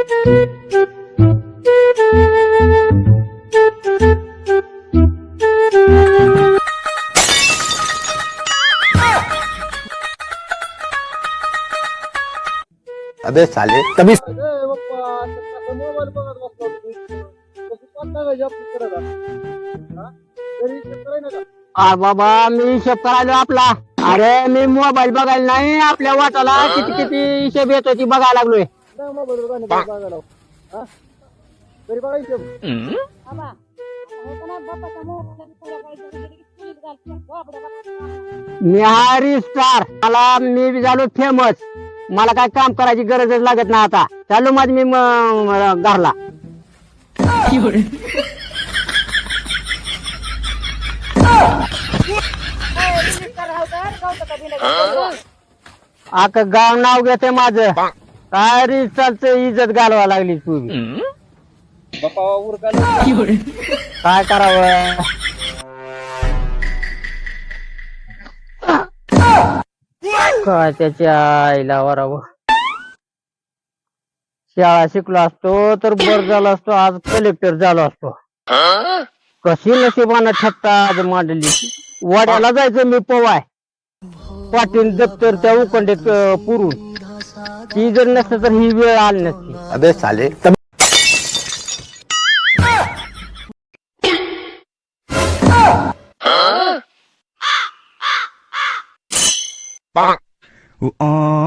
अबे साले कभी बाबा मी हिशोब करायला आपला. अरे मी मोबाईल बघायला नाही, आपल्या वाटाला किती किती हिशोब येतो ती बघायला लागलोय. मी हरी स्टार, मी बी झालो फेमस. मला काय काम करायची गरजच लागत नाही आता. चालू माझ मी घरला. आक गाव नाव घेते माझं. काय रे चालतं, इज्जत घालवा लागली तू बी. काय करावं. काय त्याच्या आईला वरावं. शाळा शिकलो असतो तर बर झालो असतो, आज कलेक्टर झालो असतो. कशी नशिबानं ठप्पा आज मांडली. वाड्याला जायचं मी पोवाय, पाटील दप्तर त्या उकंडीत पुरून. ती जर नसतं तर ही वेळ आली नसती. अबे साले कभी Ooh,